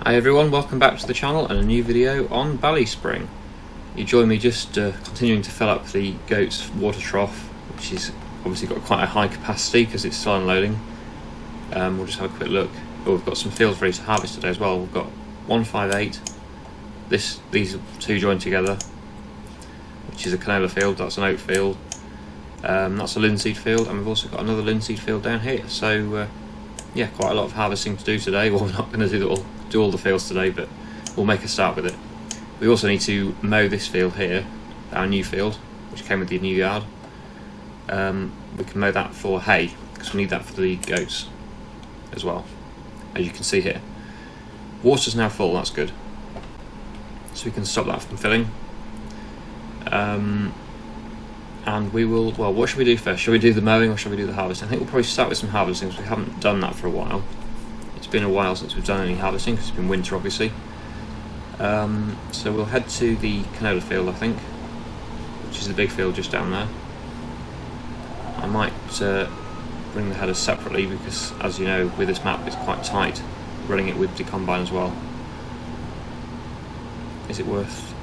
Hi everyone, welcome back to the channel and a new video on BallySpring. You join me just continuing to fill up the goat's water trough, which is obviously got quite a high capacity because it's still unloading. We'll just have a quick look. Oh, we've got some fields ready to harvest today as well. We've got 158, these two joined together, which is a canola field, that's an oat field, that's a linseed field, and we've also got another linseed field down here. So yeah, quite a lot of harvesting to do today. Well, we're not going to do all the fields today, but we'll make a start with it. We also need to mow this field here, our new field, which came with the new yard. We can mow that for hay, because we need that for the goats as well, as you can see here. Water's now full, that's good. So we can stop that from filling. And we will, well, what should we do first? Shall we do the mowing or shall we do the harvesting? I think we'll probably start with some harvesting because we haven't done that for a while. It's been a while since we've done any harvesting because it's been winter obviously. So we'll head to the canola field, I think, which is the big field just down there. I might bring the headers separately because, as you know, with this map it's quite tight running it with the combine as well. Is it worth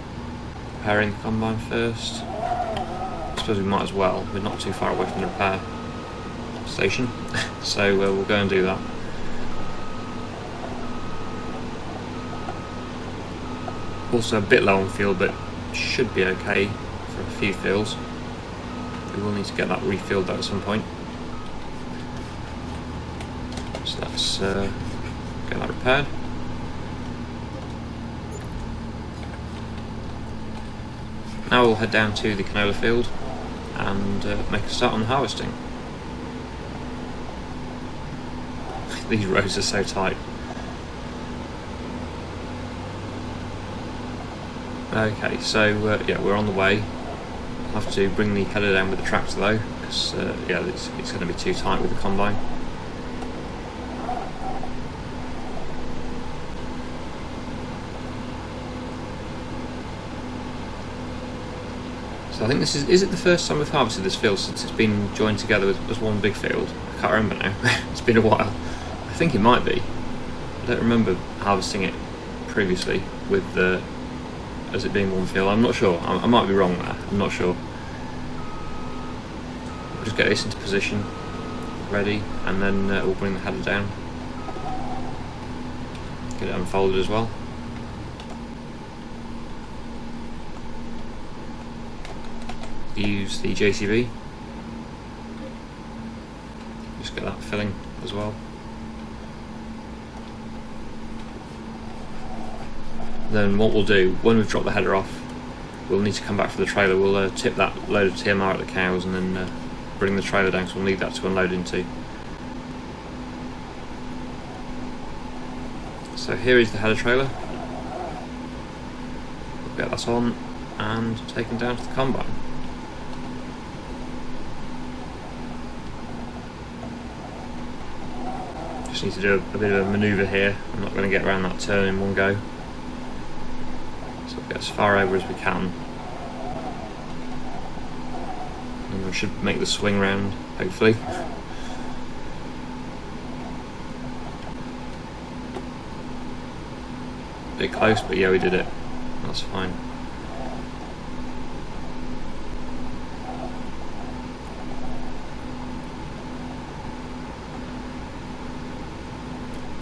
preparing the combine first? I suppose we might as well. We're not too far away from the repair station, so we'll go and do that. Also a bit low on fuel, but should be okay for a few fields. We will need to get that refilled though at some point. So let's get that repaired. Now we'll head down to the canola field and make a start on harvesting. These rows are so tight. Okay, so yeah, we're on the way. I'll have to bring the header down with the tractor though, because yeah, it's going to be too tight with the combine. So I think this is it the first time we've harvested this field since it's been joined together as one big field? I can't remember now. It's been a while. I think it might be. I don't remember harvesting it previously with as it being one field. I'm not sure. I might be wrong there. I'm not sure. We'll just get this into position, ready, and then we'll bring the header down. Get it unfolded as well. Use the JCB. Just get that filling as well. Then what we'll do, when we've dropped the header off, we'll need to come back for the trailer. We'll tip that load of TMR at the cows and then bring the trailer down, so we'll need that to unload into. So here is the header trailer. We'll get that on and taken down to the combine. Just need to do a bit of a manoeuvre here. I'm not going to get around that turn in one go. So we'll get as far over as we can. And we should make the swing round, hopefully. A bit close, but yeah, we did it. That's fine.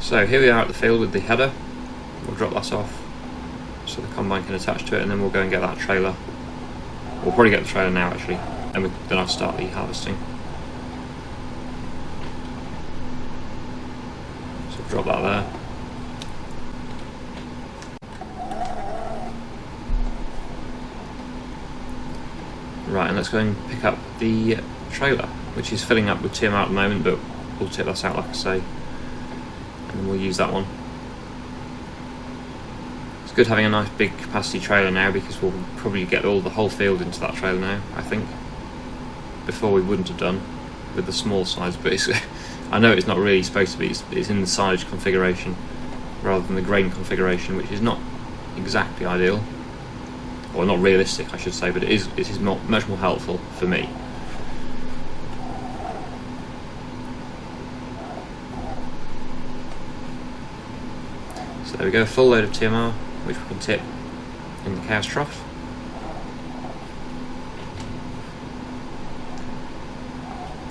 So here we are at the field with the header. We'll drop that off so the combine can attach to it, and then we'll go and get that trailer. We'll probably get the trailer now actually, and then I'll start the harvesting. So drop that there. Right, and let's go and pick up the trailer, which is filling up with TMR at the moment, but we'll take that out like I say. And we'll use that one. It's good having a nice big capacity trailer now because we'll probably get the whole field into that trailer now, I think. Before we wouldn't have done with the small size, but it's, I know it's not really supposed to be, it's in the silage configuration rather than the grain configuration, which is not exactly ideal, or not realistic I should say, but it is much more helpful for me. So there we go, full load of TMR, which we can tip in the cow's trough.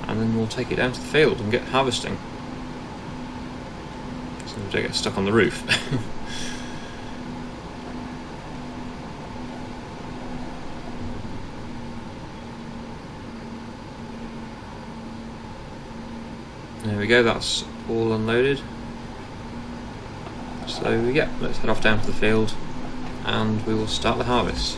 And then we'll take it down to the field and get harvesting. So we don't get stuck on the roof. There we go, that's all unloaded. So yeah, let's head off down to the field and we will start the harvest.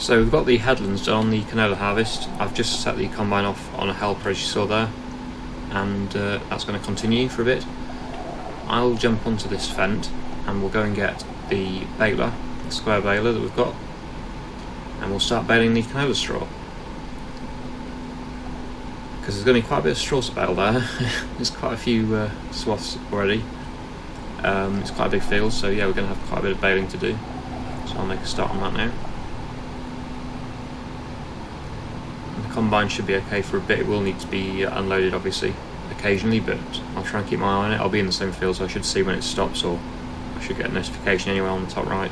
So we've got the headlands done on the canola harvest. I've just set the combine off on a helper as you saw there, and that's going to continue for a bit. I'll jump onto this fent and we'll go and get the baler, the square baler that we've got, and we'll start baling the canola straw. Because there's going to be quite a bit of straw to bale there. There's quite a few swaths already. It's quite a big field, so yeah, we're going to have quite a bit of baling to do. So I'll make a start on that now. The combine should be okay for a bit. It will need to be unloaded obviously occasionally, but I'll try and keep my eye on it. I'll be in the same field, so I should see when it stops, or I should get a notification anyway on the top right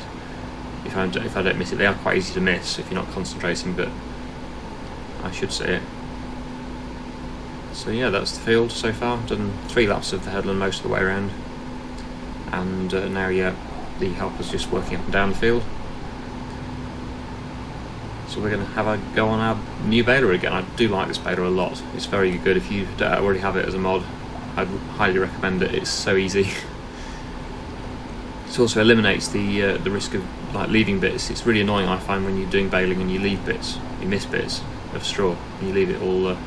if I don't miss it. They are quite easy to miss if you're not concentrating, but I should see it. So yeah, that's the field so far. I've done 3 laps of the headland most of the way around, and now yeah, the helper's just working up and down the field. So we're going to have a go on our new baler again. I do like this baler a lot. It's very good. If you don't already have it as a mod, I'd highly recommend it. It's so easy. It also eliminates the risk of like leaving bits. It's really annoying, I find, when you're doing baling and you leave bits, you miss bits of straw, and you leave it all. It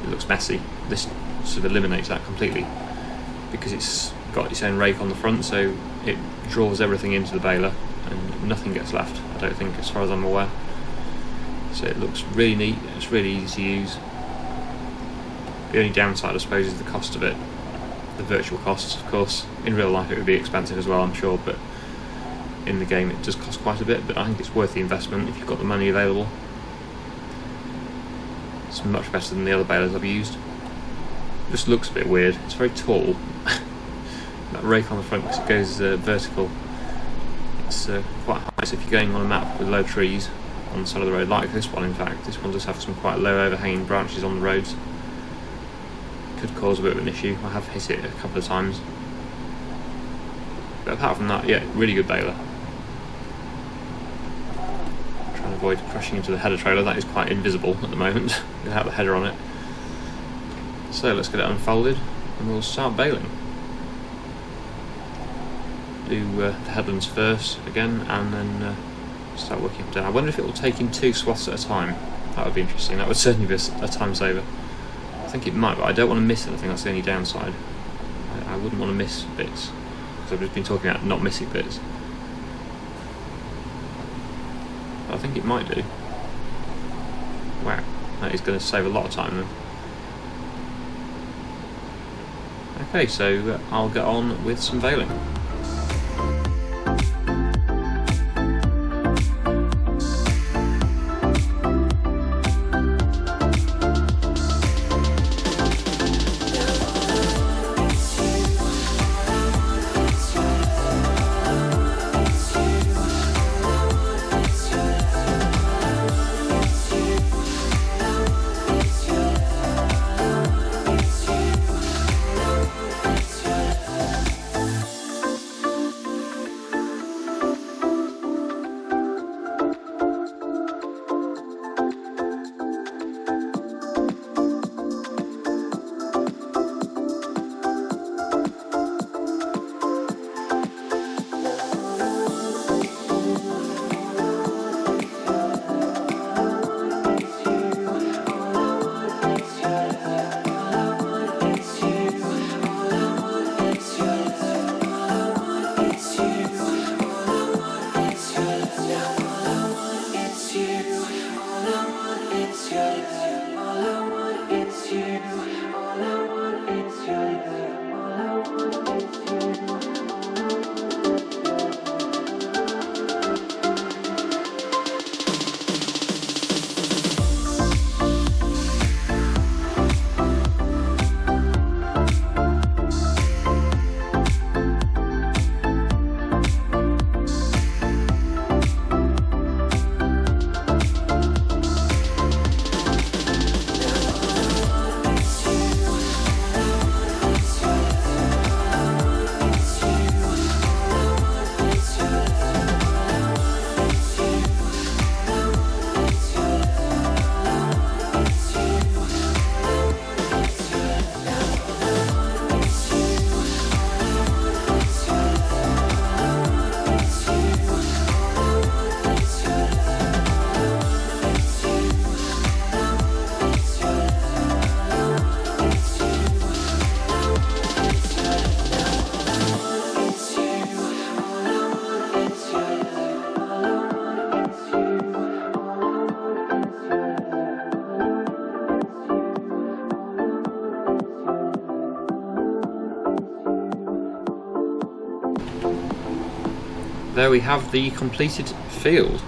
looks messy. This sort of eliminates that completely because it's got its own rake on the front, so it draws everything into the baler and nothing gets left, I don't think, as far as I'm aware. So it looks really neat. It's really easy to use. The only downside, I suppose, is the cost of it. the virtual costs, of course. In real life it would be expensive as well, I'm sure, but in the game it does cost quite a bit, but I think it's worth the investment if you've got the money available. It's much better than the other balers I've used. It just looks a bit weird. It's very tall. That rake on the front, because it goes vertical, it's quite high, so if you're going on a map with low trees on the side of the road, like this one in fact, this one does have some quite low overhanging branches on the roads. Could cause a bit of an issue. I have hit it a couple of times. But apart from that, yeah, really good baler. Trying to avoid crashing into the header trailer, that is quite invisible at the moment without the header on it. So let's get it unfolded and we'll start baling. Do the headlands first again, and then start working up down. I wonder if it will take in 2 swaths at a time. That would be interesting. That would certainly be a time saver. I think it might, but I don't want to miss anything. That's the only downside. I wouldn't want to miss bits, because I've just been talking about not missing bits. But I think it might do. Wow, that is going to save a lot of time then. Okay, so I'll get on with some baling. There we have the completed field,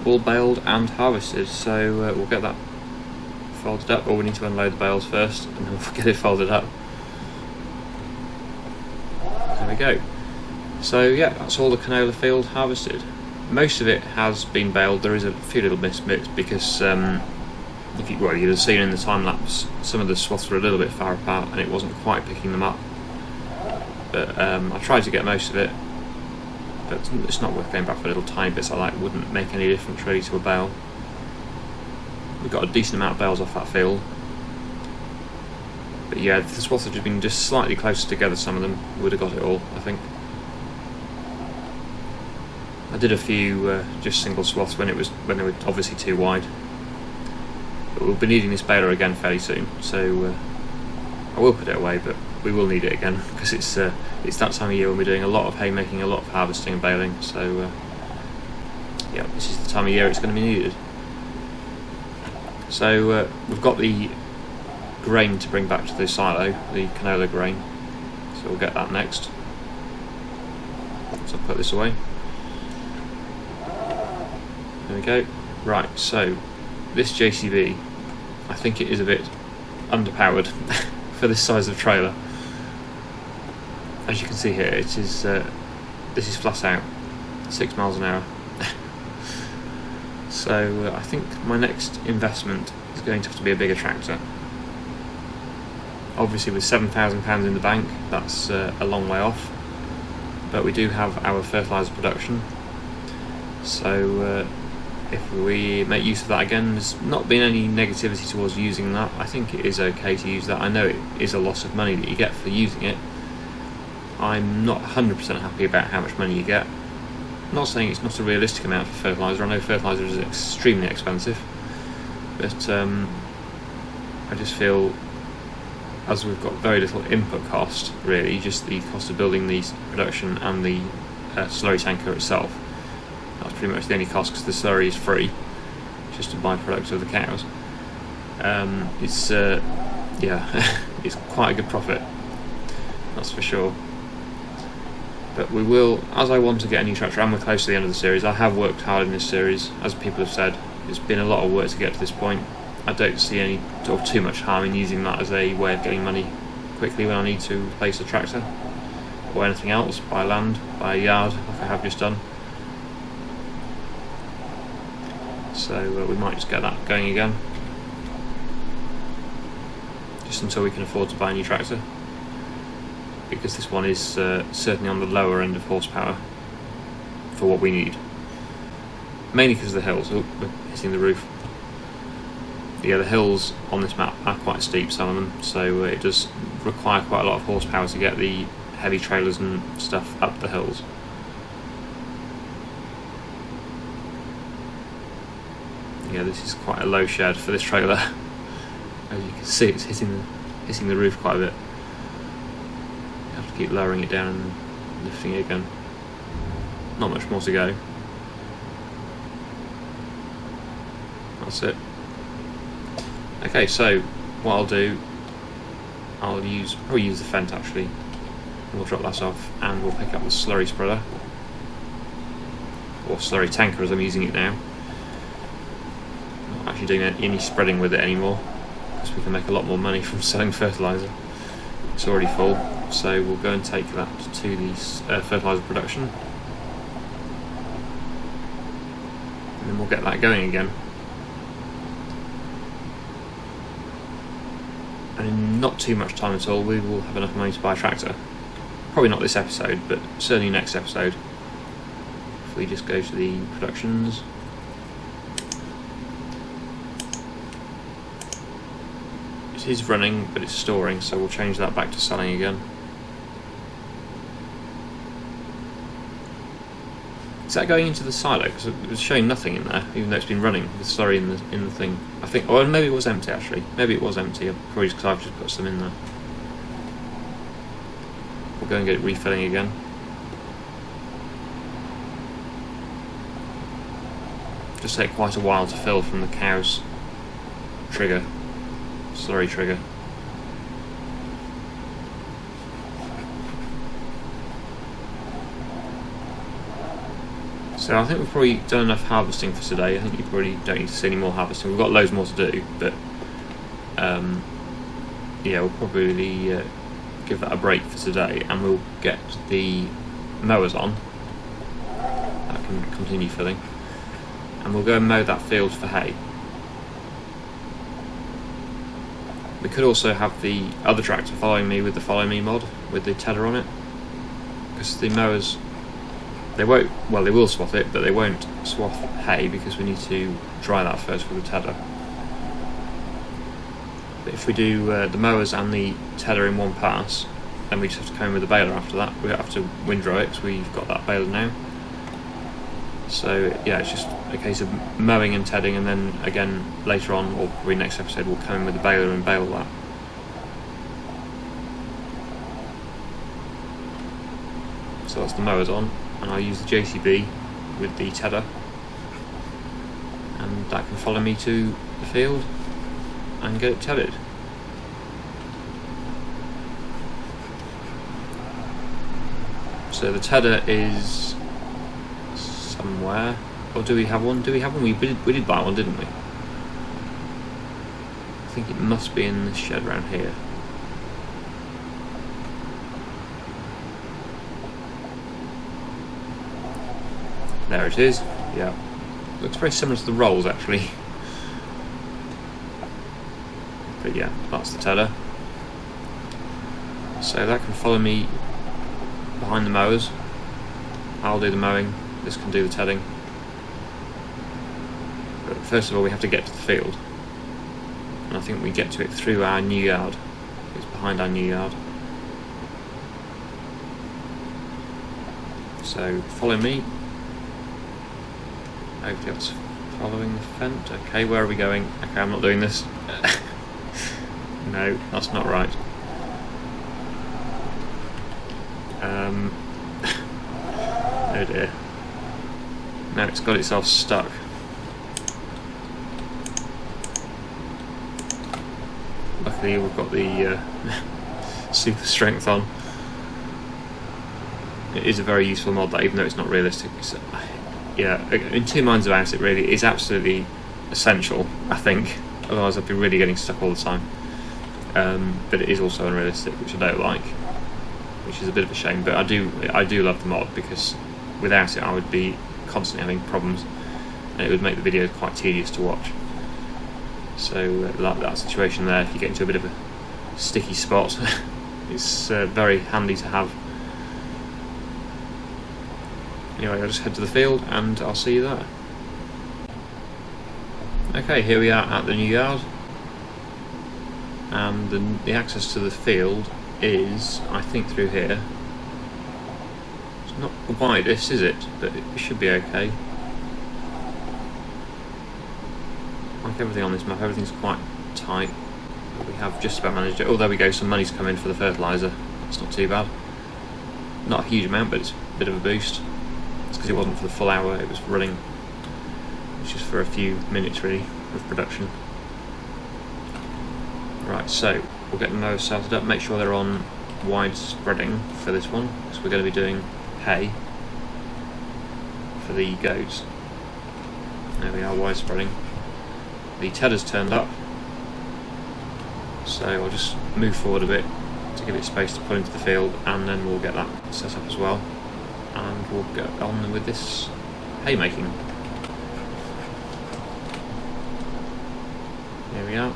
all baled and harvested, so we'll get that folded up, or we need to unload the bales first and then we'll get it folded up. There we go. So yeah, that's all the canola field harvested. Most of it has been baled. There is a few little missed bits because you'd have seen in the time lapse some of the swaths were a little bit far apart and it wasn't quite picking them up, but I tried to get most of it. But it's not worth going back for little tiny bits like that. It wouldn't make any difference really to a bale. We've got a decent amount of bales off that field. But yeah, the swaths have been just slightly closer together, some of them would have got it all, I think. I did a few just single swaths when they were obviously too wide. But we'll be needing this baler again fairly soon, so I will put it away, but we will need it again because it's that time of year when we're doing a lot of haymaking, a lot of harvesting and baling. So yeah, this is the time of year it's going to be needed. So we've got the grain to bring back to the silo, the canola grain, so we'll get that next. So I'll put this away. There we go. Right, so this JCB, I think it is a bit underpowered for this size of trailer. As you can see here, it is this is flat out 6 miles an hour. So I think my next investment is going to have to be a bigger tractor. Obviously with £7,000 in the bank, that's a long way off, but we do have our fertilizer production, so if we make use of that again, there's not been any negativity towards using that. I think it is okay to use that. I know it is a loss of money that you get for using it. I'm not 100% happy about how much money you get. I'm not saying it's not a realistic amount for fertilizer. I know fertilizer is extremely expensive, but I just feel, as we've got very little input cost, really, just the cost of building the production and the slurry tanker itself, that's pretty much the only cost, because the slurry is free, just a byproduct of the cows. It's yeah, it's quite a good profit, that's for sure. But we will, as I want to get a new tractor and we're close to the end of the series. I have worked hard in this series, as people have said. It's been a lot of work to get to this point. I don't see any sort of too much harm in using that as a way of getting money quickly when I need to replace a tractor or anything else, buy land, buy a yard like I have just done. So we might just get that going again, just until we can afford to buy a new tractor, because this one is certainly on the lower end of horsepower for what we need, mainly because of the hills. Oh, we're hitting the roof. Yeah, the hills on this map are quite steep, some of them, so it does require quite a lot of horsepower to get the heavy trailers and stuff up the hills. Yeah, this is quite a low shed for this trailer. As you can see, it's hitting the roof quite a bit. You have to keep lowering it down and lifting it again. Not much more to go. That's it. Okay, so what I'll do, I'll probably use the Fent actually. We'll drop that off and we'll pick up the slurry spreader, or slurry tanker as I'm using it now. Not actually doing any spreading with it anymore, because we can make a lot more money from selling fertilizer. It's already full, so we'll go and take that to the fertilizer production, and then we'll get that going again. And in not too much time at all, we will have enough money to buy a tractor. Probably not this episode, but certainly next episode. If we just go to the productions. It is running, but it's storing, so we'll change that back to selling again. Is that going into the silo? Because it was showing nothing in there, even though it's been running with slurry in the thing. I think, or maybe it was empty actually. Maybe it was empty, probably just because I've just put some in there. We'll go and get it refilling again. Just take quite a while to fill from the cow's trigger, slurry trigger. So I think we've probably done enough harvesting for today. I think you probably don't need to see any more harvesting. We've got loads more to do, but yeah, we'll probably give that a break for today, and we'll get the mowers on. That can continue filling, and we'll go and mow that field for hay. We could also have the other tractor following me with the Follow Me mod with the tether on it, because the mowers, they won't, well, they will swath it, but they won't swath hay because we need to dry that first with the tether. But if we do the mowers and the tether in one pass, then we just have to come in with the baler after that. We don't have to windrow it because we've got that baler now. So yeah, it's just a case of mowing and tedding, and then again later on, or probably next episode, we'll come in with the baler and bale that. So that's the mowers on, and I'll use the JCB with the tether, and that can follow me to the field and get it tethered. So the tedder is somewhere, or do we have one? Do we have one? We did buy one, didn't we? I think it must be in the shed around here. There it is. Yeah, looks very similar to the rolls actually. But yeah, that's the tedder. So that can follow me behind the mowers. I'll do the mowing, this can do the tedding. But first of all we have to get to the field. And I think we get to it through our new yard. It's behind our new yard. So follow me. Hopefully that's following the fence. Okay, where are we going? Okay, I'm not doing this. No, that's not right. Oh dear. Now it's got itself stuck. Luckily we've got the super strength on. It is a very useful mod, that, even though it's not realistic. It's, yeah, in two minds about it really. It's absolutely essential, I think. Otherwise I'd be really getting stuck all the time. But it is also unrealistic, which I don't like, which is a bit of a shame. But I do love the mod, because without it I would be constantly having problems, and it would make the videos quite tedious to watch. So like that situation there, if you get into a bit of a sticky spot, it's very handy to have. Anyway, I'll just head to the field and I'll see you there. Okay, here we are at the new yard, and the access to the field is, I think, through here. It's not the widest, is it? But it should be okay. Like everything on this map, everything's quite tight. But we have just about managed it. Oh, there we go, some money's come in for the fertilizer. That's not too bad. Not a huge amount, but it's a bit of a boost. It's because it wasn't for the full hour, it was running. It's just for a few minutes really of production. Right, so we'll get the mowers started up, make sure they're on wide spreading for this one, because we're going to be doing hay for the goats. There we are, wide spreading. The tedder's turned up, so I'll just move forward a bit to give it space to pull into the field, and then we'll get that set up as well, and we'll get on with this haymaking. There we are.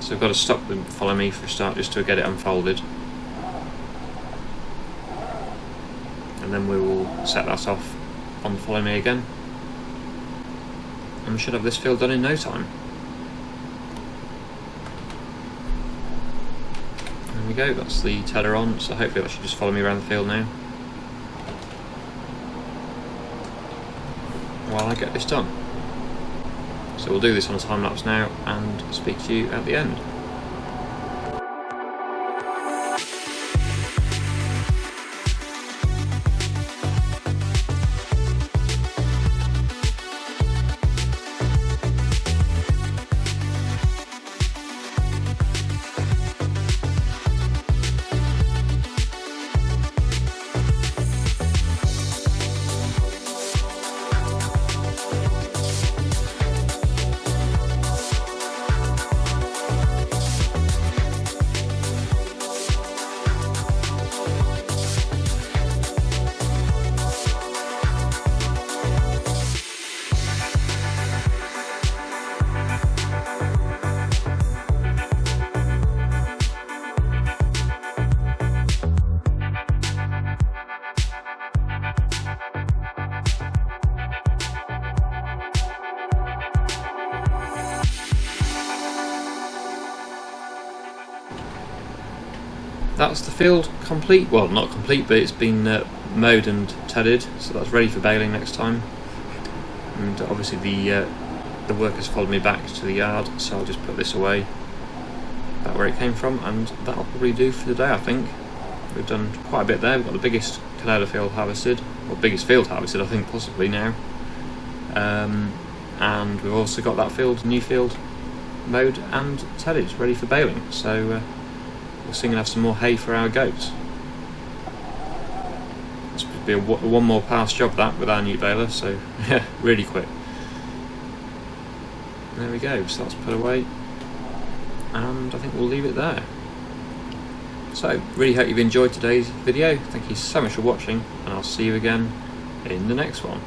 So I've got to stop them, follow me for a start, just to get it unfolded, and then we will set that off on follow me again, and we should have this field done in no time. There we go, that's the tedder on, so hopefully that should just follow me around the field now while I get this done. So we'll do this on a time lapse now and speak to you at the end. That's the field complete. Well, not complete, but it's been mowed and tedded, so that's ready for baling next time. And obviously the workers followed me back to the yard, so I'll just put this away back where it came from, and that'll probably do for the day, I think. We've done quite a bit there. We've got the biggest canola field harvested, or biggest field harvested, I think, possibly now. And we've also got that field, new field, mowed and tedded, ready for baling. So we're soon going to have some more hay for our goats. Should be a one more pass job that with our new baler, so yeah, really quick. There we go, so that's put away, and I think we'll leave it there. So, really hope you've enjoyed today's video. Thank you so much for watching, and I'll see you again in the next one.